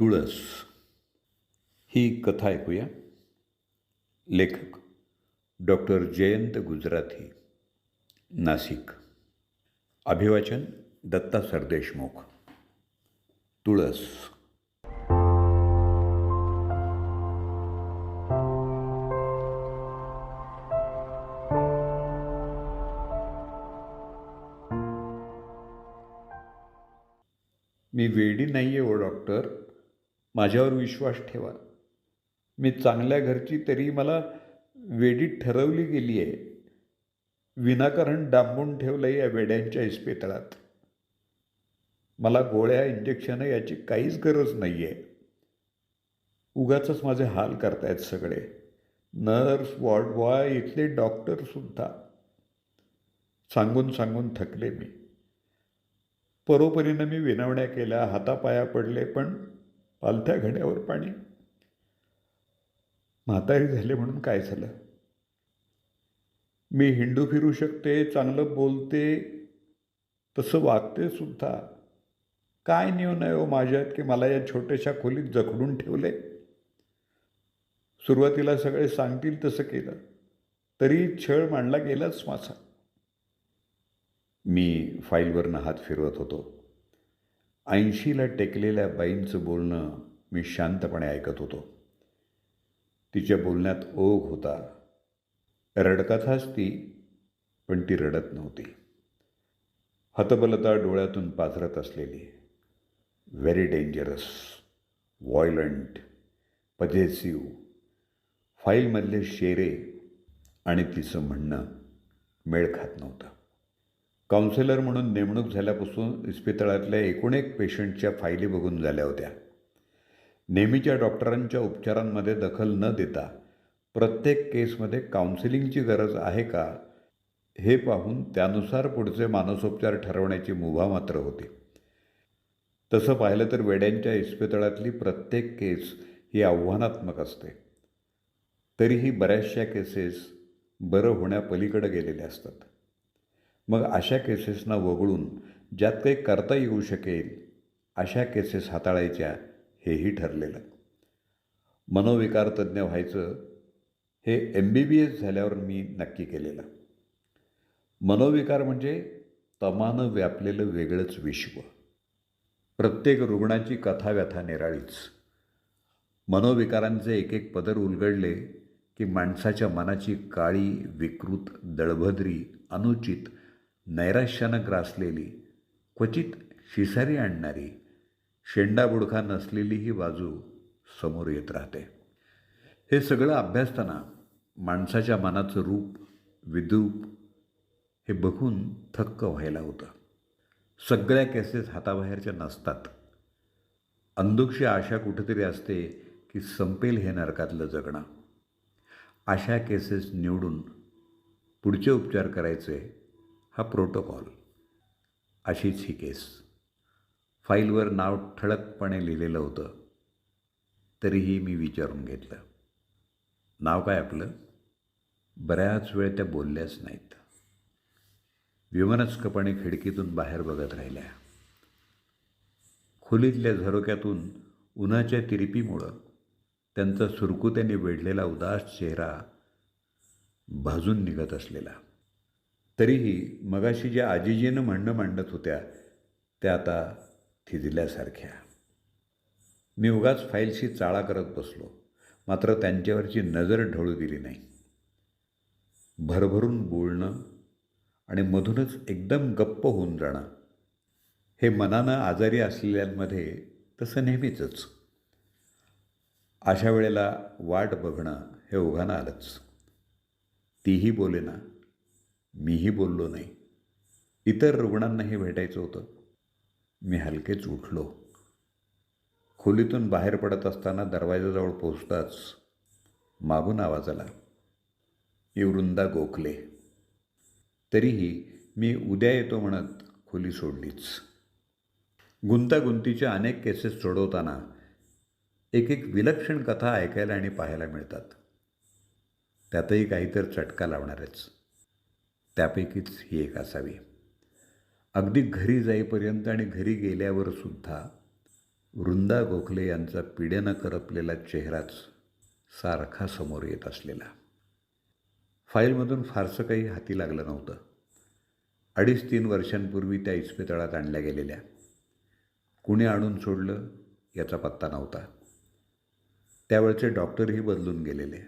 तुळस ही कथा ऐकूया. लेखक डॉक्टर जयंत गुजराथी, नाशिक. अभिवाचन दत्ता सरदेशमुख. तुळस. मी वेडी नाही आहे, ओ डॉक्टर. माझ्यावर विश्वास ठेवा. मी चांगल्या घरची, तरी मला वेडीत ठरवली गेली आहे. विनाकारण डांबून ठेवलं या वेड्यांच्या इस्पितळात. मला गोळ्या इंजेक्शनं याची काहीच गरज नाही आहे. उगाचच माझे हाल करतायत सगळे. नर्स, वॉर्ड बॉय, इथले डॉक्टरसुद्धा. सांगून सांगून थकले मी. परोपरीनं मी विनवण्या केल्या, हातापाया पडले, पण पालथ्या घड्यावर पाणी. म्हातारी झाले म्हणून काय झालं? मी हिंडू फिरू शकते, चांगलं बोलते, तसं वागते सुद्धा. काय न्यून आहे हो माझ्यात की मला या छोट्याशा खोलीत जखडून ठेवले? सुरुवातीला सगळे सांगतील तसं केलं, तरी छळ मांडला गेलाच माझा. मी फाईलवरनं हात फिरवत होतो. 80ला टेकलेल्या बाईंचं बोलणं मी शांतपणे ऐकत होतो. तिच्या बोलण्यात ओघ होता. रडकथाच ती, पण ती रडत नव्हती. हतबलता डोळ्यातून पाझरत असलेली. Very dangerous, violent, possessive. फाईलमधले शेरे आणि तिचं म्हणणं मेळ खात नव्हतं. काउन्सिलर म्हणून नेमणूक झाल्यापासून इस्पितळातल्या 91 पेशंटच्या फायली बघून झाल्या होत्या. नेहमीच्या डॉक्टरांच्या उपचारांमध्ये दखल न देता प्रत्येक केसमध्ये काउन्सिलिंगची गरज आहे का हे पाहून त्यानुसार पुढचे मानसोपचार ठरवण्याची मुभा मात्र होती. तसं पाहिलं तर वेड्यांच्या इस्पितळातली प्रत्येक केस ही आव्हानात्मक असते. तरीही बऱ्याचशा केसेस बरं होण्यापलीकडे गेलेल्या असतात. मग अशा केसेसना वगळून ज्यात काही करता येऊ शकेल अशा केसेस हाताळायच्या, हेही ठरलेलं. मनोविकार तज्ज्ञ व्हायचं हे MBBS झाल्यावर मी नक्की केलेलं. मनोविकार म्हणजे तमानं व्यापलेलं वेगळंच विश्व. प्रत्येक रुग्णाची कथाव्यथा निराळीच. मनोविकारांचे एक एक पदर उलगडले की माणसाच्या मनाची काळी, विकृत, दळभद्री, अनुचित, नैराश्यानं ग्रासलेली, क्वचित शिसारी आणणारी, शेंडाबुडखा नसलेली ही बाजू समोर येत राहते. हे सगळं अभ्यासताना माणसाच्या मनाचं रूप, विद्रूप हे बघून थक्क व्हायला होतं. सगळ्या केसेस हाताबाहेरच्या नसतात. अंधुकशी आशा कुठेतरी असते की संपेल हे नरकातलं जगणं. अशा केसेस निवडून पुढचे उपचार करायचे, हा प्रोटोकॉल. अशीच ही केस. फाईलवर नाव ठळकपणे लिहिलेलं होतं, तरीही मी विचारून घेतलं. नाव काय आपलं? बऱ्याच वेळ त्या बोलल्याच नाहीत. विमनस्कपणे खिडकीतून बाहेर बघत राहिल्या. खोलीतल्या झरोक्यातून उन्हाच्या तिरपीमुळं त्यांचा सुरकुत्याने वेढलेला उदास चेहरा भाजून निघत असलेला. तरीही मगाशी ज्या आजीजीनं म्हणणं मांडत होत्या त्या आता थिजल्यासारख्या. मी उगाच फाईलशी चाळा करत बसलो, मात्र त्यांच्यावरची नजर ढळू दिली नाही. भरभरून बोलणं आणि मधूनच एकदम गप्प होऊन जाणं, हे मनानं आजारी असलेल्यांमध्ये तसं नेहमीचंच. अशा वेळेला वाट बघणं हे ओघानं आलंच. तीही बोलेना, मीही बोललो नाही. इतर रुग्णांनाही भेटायचं होतं. मी हलकेच उठलो. खोलीतून बाहेर पडत असताना दरवाजाजवळ पोचताच मागून आवाज आला. मी वृंदा गोखले. तरीही मी उद्या येतो म्हणत खोली सोडलीच. गुंतागुंतीच्या अनेक केसेस सोडवताना एक एक विलक्षण कथा ऐकायला आणि पाहायला मिळतात. त्यातही काहीतरी चटका लावणारच. त्यापैकीच ही एक असावी. अगदी घरी जाईपर्यंत आणि घरी गेल्यावर सुद्धा वृंदा गोखले यांचा पिढ्यानं करपलेला चेहराच सारखा समोर येत असलेला. फाईलमधून फारसं काही हाती लागलं नव्हतं. 2.5-3 वर्षांपूर्वी त्या इस्पितळात आणल्या गेलेल्या. कुणी आणून सोडलं याचा पत्ता नव्हता. त्यावेळचे डॉक्टरही बदलून गेलेले.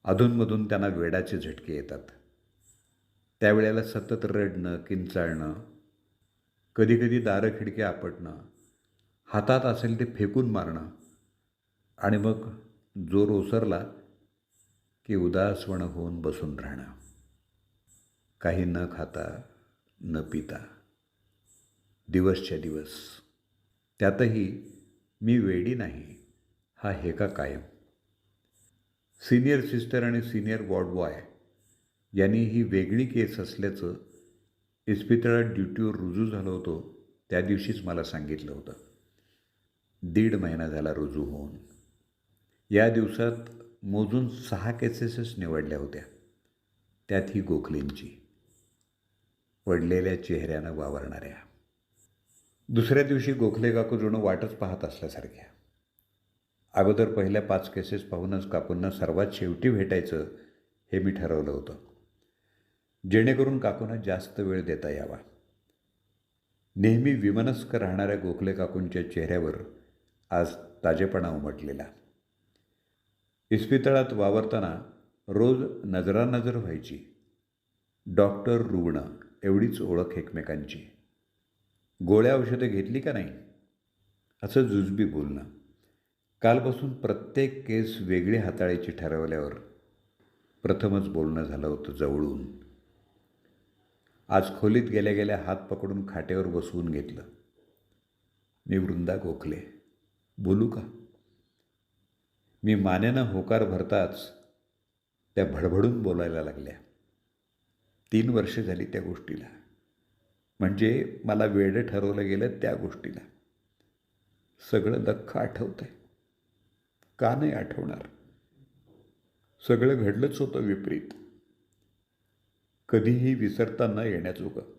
अधूनमधून त्यांना वेडाचे झटके येतात. त्यावेळेला सतत रडणं, किंचाळणं, कधीकधी दारं खिडक्या आपटणं, हातात असेल ते फेकून मारणं आणि मग जोर ओसरला की उदासवणं होऊन बसून राहणं. काही न खाता न पिता दिवसच्या दिवस. त्यातही मी वेडी नाही हा हेका कायम. सिनियर सिस्टर आणि सिनियर वॉर्ड बॉय यांनी ही वेगळी केस असल्याचं इस्पितळात ड्युटीवर रुजू झालो होतो त्या दिवशीच मला सांगितलं होतं. 1.5 महिना झाला रुजू होऊन. या दिवसात मोजून 6 केसेसच निवडल्या होत्या. त्यात ही गोखलेंची, पडलेल्या चेहऱ्यानं वावरणाऱ्या. दुसऱ्या दिवशी गोखले काकू जणू वाटच पाहत असल्यासारख्या. अगोदर पहिल्या 5 केसेस पाहूनच काकूंना सर्वात शेवटी भेटायचं हे मी ठरवलं होतं, जेणेकरून काकूंना जास्त वेळ देता यावा. नेहमी विमनस्क राहणाऱ्या गोखले काकूंच्या चेहऱ्यावर आज ताजेपणा उमटलेला. इस्पितळात वावरताना रोज नजरानजर व्हायची. डॉक्टर रुग्ण एवढीच ओळख एकमेकांची. गोळ्या औषधं घेतली का नाही असं जुजबी बोलणं. कालपासून प्रत्येक केस वेगळी हाताळायची ठरवल्यावर प्रथमच बोलणं झालं होतं जवळून. आज खोलीत गेल्या गेल्या हात पकडून खाटेवर बसवून घेतलं. मी वृंदा गोखले, बोलू का? मी मानेनं होकार भरताच त्या भडभडून बोलायला लागल्या. 3 वर्ष झाली त्या गोष्टीला. म्हणजे मला वेडं ठरवलं गेलं त्या गोष्टीला. सगळं लख्ख आठवतंय. का नाही आठवणार? सगळं घडलंच होतं विपरीत. कधीही विसरता न येण्याजोगं.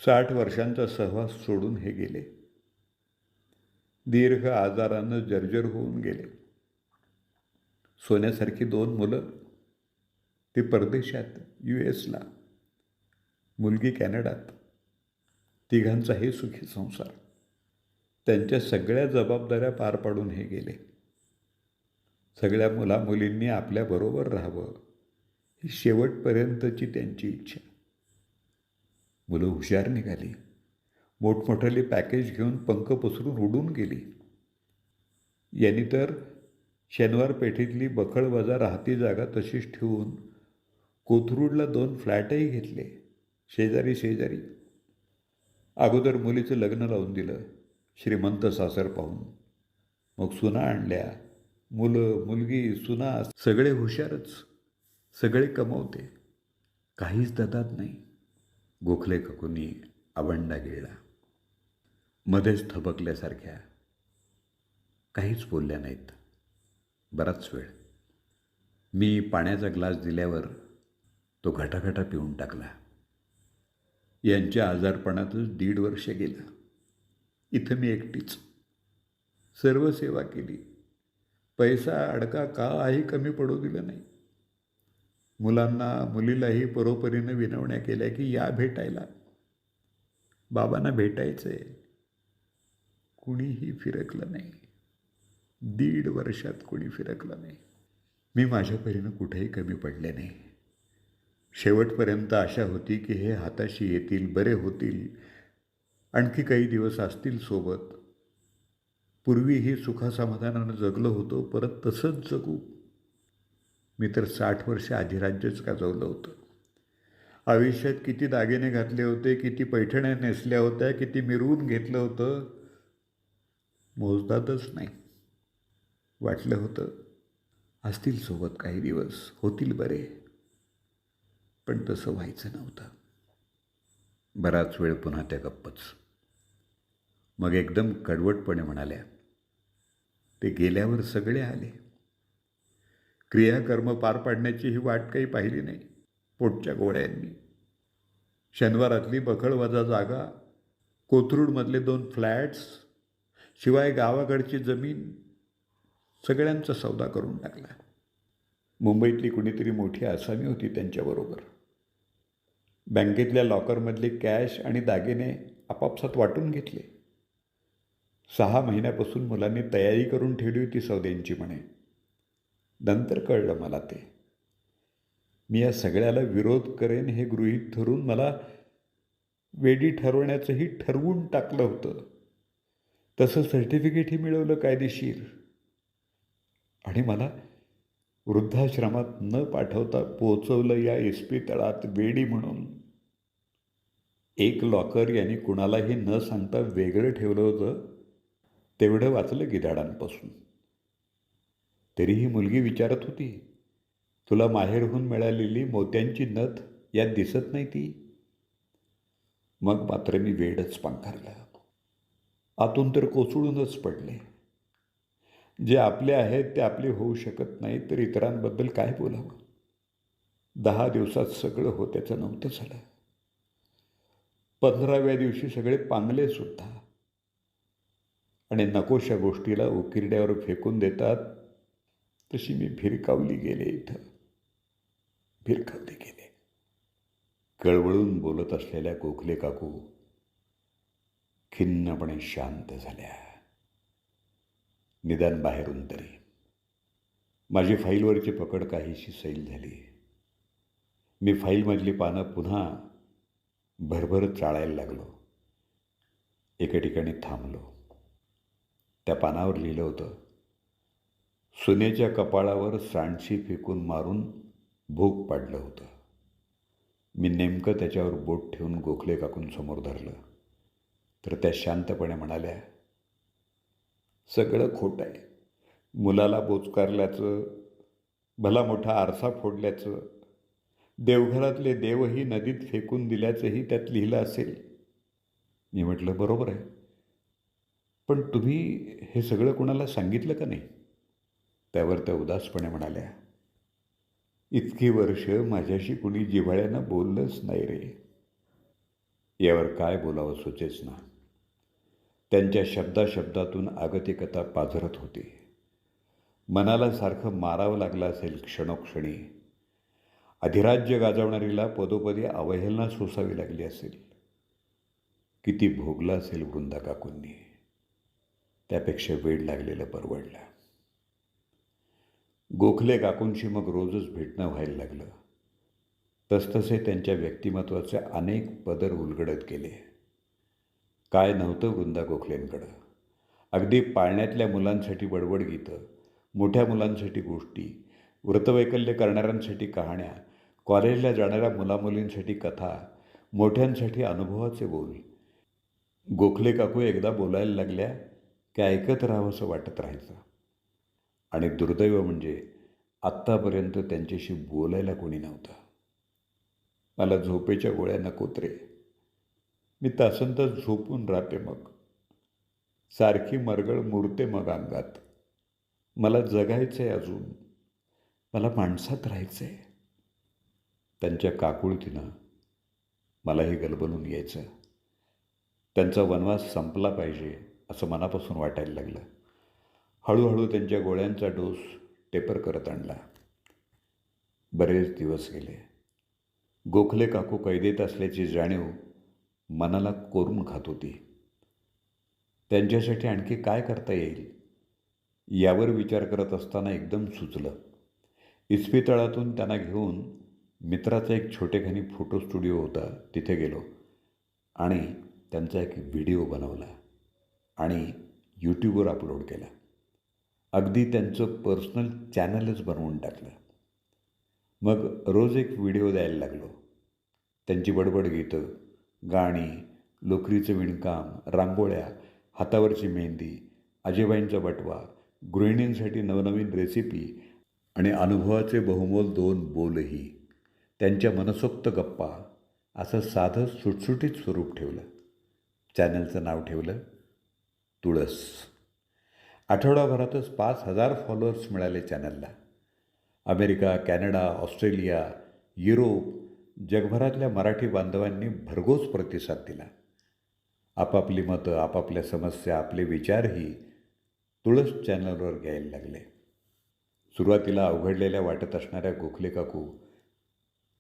60 वर्षांचा सहवास सोडून हे गेले. दीर्घ आजारानं जर्जर होऊन गेले. सोन्यासारखी 2 मुलं, ते परदेशात US ला, मुलगी कॅनडात. तिघांचाही सुखी संसार. त्यांच्या सगळ्या जबाबदाऱ्या पार पाडून हे गेले. सगळ्या मुलामुलींनी आपल्याबरोबर राहावं ही शेवटपर्यंतची त्यांची इच्छा. मुलं हुशार निघाली. मोठमोठाली पॅकेज घेऊन पंख पसरून उडून गेली. यांनी तर शनिवार पेठेतली बखळवजा राहती जागा तशीच ठेवून कोथरूडला 2 फ्लॅटही घेतले, शेजारी शेजारी. अगोदर मुलीचं लग्न लावून दिलं श्रीमंत सासर पाहून. मग सुना आणल्या. मुलं, मुलगी, सुना सगळे हुशारच, सगळे कमवते. काहीच ददात नाही. गोखले काकूंनी आवंडा गिळला. मध्येच थबकल्यासारख्या. काहीच बोलल्या नाहीत बराच वेळ. मी पाण्याचा ग्लास दिल्यावर तो घटाघटा पिऊन टाकला. यांच्या आजारपणातच 1.5 वर्ष गेलं. इथं मी एकटीच सर्व सेवा केली. पैसा अडका काही कमी पडू दिलं नाही. मुलांना मुलीलाही परोपरीनं विनवण्या केल्या की या भेटायला, बाबांना भेटायचंय. कुणीही फिरकलं नाही. 1.5 वर्षात कुणी फिरकलं नाही. मी माझ्या परीनं कुठेही कमी पडले नाही. शेवटपर्यंत आशा होती की हे हाताशी येतील, बरे होतील, आणखी काही दिवस असतील सोबत. पूर्वीही सुखासमाधानानं जगलो होतो, परत तसंच जगू. मी तर 60 वर्ष अधिराज्यच गाजवलं होतं. आयुष्यात किती दागिने घातले होते, किती पैठण्या नेसल्या होत्या, किती मिरवून घेतलं होतं, मोजदातच नाही. वाटलं होतं असतील सोबत काही दिवस, होतील बरे. पण तसं व्हायचं नव्हतं. बराच वेळ पुन्हा त्या गप्पच. मग एकदम कडवटपणे म्हणाल्या, ते गेल्यावर सगळे आले. क्रियाकर्म पार पाडण्याची ही वाट काही पाहिली नाही पोटच्या गोळ्यांनी. शनिवारातली बखळवजा जागा, कोथरूडमधले 2 फ्लॅट्स, शिवाय गावाकडची जमीन सगळ्यांचा सौदा करून टाकला. मुंबईतली कुणीतरी मोठी आसामी होती त्यांच्याबरोबर. बँकेतल्या लॉकरमधले कॅश आणि दागिने आपापसात वाटून घेतले. 6 महिन्यापासून मुलांनी तयारी करून ठेवली होती सौद्यांची म्हणे. नंतर कळलं मला ते. मी या सगळ्याला विरोध करेन हे गृहीत धरून मला वेडी ठरवण्याचंही ठरवून टाकलं होतं. तसं सर्टिफिकेटही मिळवलं कायदेशीर. आणि मला वृद्धाश्रमात न पाठवता पोहोचवलं या इस्पितळात वेडी म्हणून. एक लॉकर यांनी कुणालाही न सांगता वेगळं ठेवलं होतं. तेवढं वाचलं गिधाडांपासून. तरीही मुलगी विचारत होती, तुला माहेरहून मिळालेली मोत्यांची नथ यात दिसत नाही ती? मग मात्र मी वेडच पांघरलं. आतून तर कोसळूनच पडले. जे आपले आहेत ते आपले होऊ शकत नाही तर इतरांबद्दल काय बोलावं. 10 दिवसात सगळं होत्याचं नव्हतं झालं. 15व्या दिवशी सगळे पांगले सुद्धा. आणि नकोशा गोष्टीला उकिरड्यावर फेकून देतात तशी मी भिरकावली गेले इथं. भिरकावली गेले. कळवळून बोलत असलेल्या गोखले काकू खिन्नपणे शांत झाल्या. निदान बाहेरून तरी. माझी फाईलवरची पकड काहीशी सैल झाली. मी फाईलमधली पानं पुन्हा भरभर चाळायला लागलो. एका ठिकाणी थांबलो. त्या पानावर लिहिलं होतं, सुनेच्या कपाळावर सांडशी फेकून मारून भूक पाडलं होतं. मी नेमकं त्याच्यावर बोट ठेवून गोखले काकूंसमोर धरलं तर त्या शांतपणे म्हणाल्या, सगळं खोटं आहे. मुलाला बोचकारल्याचं, भला मोठा आरसा फोडल्याचं, देवघरातले देवही नदीत फेकून दिल्याचंही त्यात लिहिलं असेल. मी म्हटलं, बरोबर आहे. पण तुम्ही हे सगळं कुणाला सांगितलं का नाही? त्यावर त्या उदासपणे म्हणाल्या, इतकी वर्ष माझ्याशी कुणी जिव्हाळ्यानं बोललंच नाही रे. यावर काय बोलावं सुचेच ना. त्यांच्या शब्दाशब्दातून आगतिकता पाझरत होती. मनाला सारखं मारावं लागलं असेल क्षणोक्षणी. अधिराज्य गाजवणारीला पदोपदी अवहेलना सोसावी लागली असेल. किती भोगलं असेल वृंदा काकूंनी. त्यापेक्षा वेळ लागलेलं परवडलं. गोखले काकूंशी मग रोजच भेटणं व्हायला लागलं. तसतसे त्यांच्या व्यक्तिमत्वाचे अनेक पदर उलगडत गेले. काय नव्हतं वृंदा गोखलेंकडं. अगदी पाळण्यातल्या मुलांसाठी बडबड गीतं, मोठ्या मुलांसाठी गोष्टी, व्रतवैकल्य करणाऱ्यांसाठी कहाण्या, कॉलेजला जाणाऱ्या मुलामुलींसाठी कथा, मोठ्यांसाठी अनुभवाचे बोल. गोखले काकू एकदा बोलायला लागल्या की ऐकत राहावंसं वाटत राहायचं. आणि दुर्दैव म्हणजे आत्तापर्यंत त्यांच्याशी बोलायला कोणी नव्हतं. मला झोपेच्या गोळ्या नकोत रे. मी तासंतास झोपून राहते मग. सारखी मरगळ मुरते मग अंगात. मला जगायचं आहे अजून. मला माणसात राहायचं आहे. त्यांच्या काकुळतीनं मलाही गलबलून यायचं. त्यांचा वनवास संपला पाहिजे असं मनापासून वाटायला लागलं. हळूहळू त्यांच्या गोळ्यांचा डोस टेपर करत आणला. बरेच दिवस गेले. गोखले काकू कैदेत असल्याची जाणीव मनाला कोरून खात होती. त्यांच्यासाठी आणखी काय करता येईल यावर विचार करत असताना एकदम सुचलं. इस्पितळातून त्यांना घेऊन मित्राचा एक छोटेखानी फोटो स्टुडिओ होता, तिथे गेलो आणि त्यांचा एक व्हिडिओ बनवला आणि यूट्यूबवर अपलोड केला. अगदी त्यांचं पर्सनल चॅनलच बनवून टाकलं. मग रोज एक व्हिडिओ द्यायला लागलो. त्यांची बडबड गीतं, गाणी, लोकरीचं विणकाम, रांगोळ्या, हातावरची मेहंदी, आजीबाईंचा बटवा, गृहिणींसाठी नवनवीन रेसिपी आणि अनुभवाचे बहुमोल 2 बोलही. त्यांच्या मनसोक्त गप्पा, असं साधं सुटसुटीत स्वरूप ठेवलं. चॅनलचं नाव ठेवलं तुळस. आठवडाभरातच 5,000 फॉलोअर्स मिळाले चॅनलला. अमेरिका, कॅनडा, ऑस्ट्रेलिया, युरोप, जगभरातल्या मराठी बांधवांनी भरघोस प्रतिसाद दिला. आपापली मतं, आपापल्या समस्या, आपले विचारही तुळस चॅनलवर घ्यायला लागले. सुरुवातीला अवघडलेल्या वाटत असणाऱ्या गोखले काकू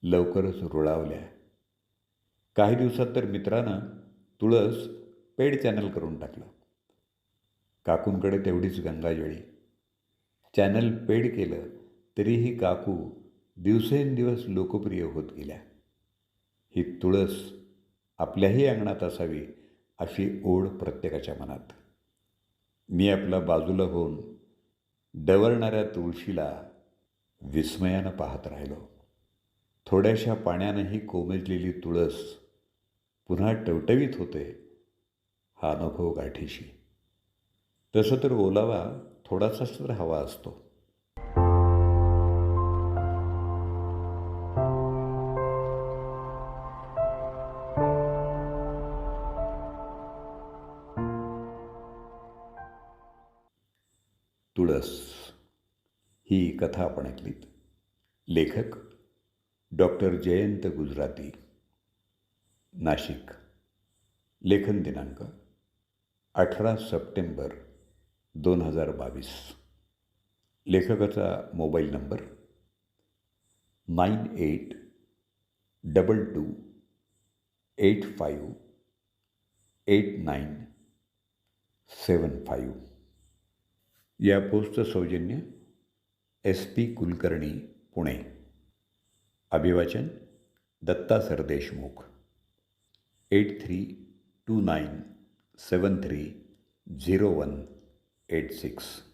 लवकरच रुळावल्या. काही दिवसात तर मित्रानं तुळस पेड चॅनल करून टाकलं. काकूंकडे तेवढीच गंगाजळी. चॅनल पेड केलं तरीही काकू दिवसेंदिवस लोकप्रिय होत गेल्या. ही तुळस आपल्याही अंगणात असावी अशी ओढ प्रत्येकाच्या मनात. मी आपला बाजूला होऊन डवरणाऱ्या तुळशीला विस्मयानं पाहत राहिलो. थोड्याशा पाण्यानंही कोमेजलेली तुळस पुन्हा टवटवीत होते हा अनुभव गाठीशी. तसं तर ओलावा थोडासाच तर हवा असतो. तुळस ही कथा आपण ऐकलीत. लेखक डॉक्टर जयंत गुजराती, नाशिक. लेखन दिनांक 18 सप्टेंबर 2022. लेखकाचा मोबाईल नंबर 9822858975. या पोस्टचं सौजन्य SP कुलकर्णी, पुणे. अभिवाचन दत्ता सरदेशमुख. 8329730186.